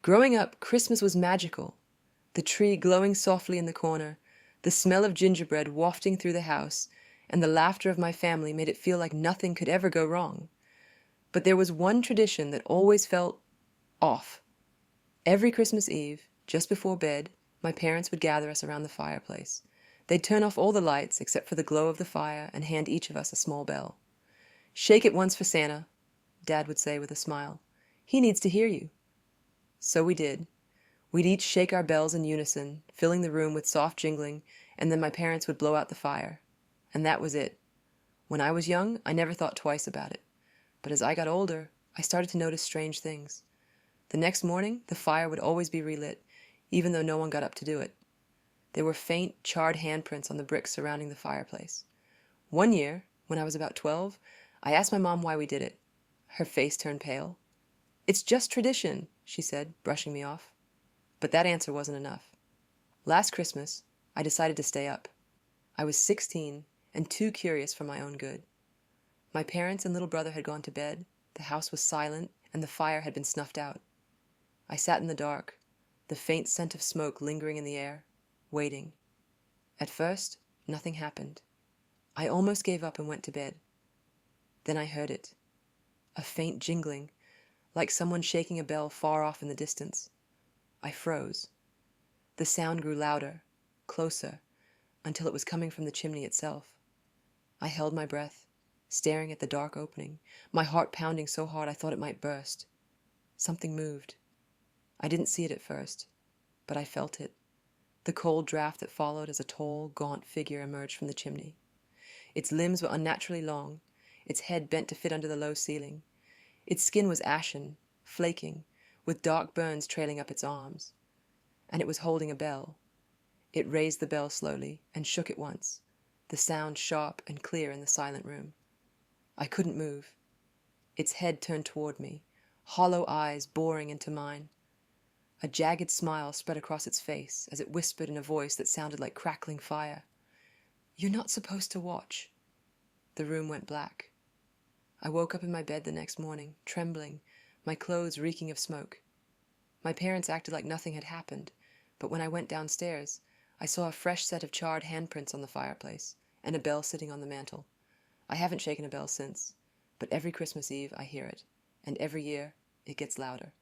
Growing up, Christmas was magical. The tree glowing softly in the corner, the smell of gingerbread wafting through the house, and the laughter of my family made it feel like nothing could ever go wrong. But there was one tradition that always felt off. Every Christmas Eve, just before bed, my parents would gather us around the fireplace. They'd turn off all the lights except for the glow of the fire and hand each of us a small bell. "Shake it once for Santa," Dad would say with a smile. "He needs to hear you." So we did. We'd each shake our bells in unison, filling the room with soft jingling, and then my parents would blow out the fire. And that was it. When I was young, I never thought twice about it. But as I got older, I started to notice strange things. The next morning, the fire would always be relit, even though no one got up to do it. There were faint, charred handprints on the bricks surrounding the fireplace. One year, when I was about 12, I asked my mom why we did it. Her face turned pale. "It's just tradition," she said, brushing me off. But that answer wasn't enough. Last Christmas, I decided to stay up. I was 16 and too curious for my own good. My parents and little brother had gone to bed, the house was silent, and the fire had been snuffed out. I sat in the dark, the faint scent of smoke lingering in the air, waiting. At first, nothing happened. I almost gave up and went to bed. Then I heard it. A faint jingling, like someone shaking a bell far off in the distance. I froze. The sound grew louder, closer, until it was coming from the chimney itself. I held my breath, staring at the dark opening, my heart pounding so hard I thought it might burst. Something moved. I didn't see it at first, but I felt it. The cold draft that followed as a tall, gaunt figure emerged from the chimney. Its limbs were unnaturally long, its head bent to fit under the low ceiling. Its skin was ashen, flaking, with dark burns trailing up its arms. And it was holding a bell. It raised the bell slowly and shook it once, the sound sharp and clear in the silent room. I couldn't move. Its head turned toward me, hollow eyes boring into mine. A jagged smile spread across its face as it whispered in a voice that sounded like crackling fire. "You're not supposed to watch." The room went black. I woke up in my bed the next morning, trembling, my clothes reeking of smoke. My parents acted like nothing had happened, but when I went downstairs, I saw a fresh set of charred handprints on the fireplace and a bell sitting on the mantel. I haven't shaken a bell since, but every Christmas Eve I hear it, and every year it gets louder.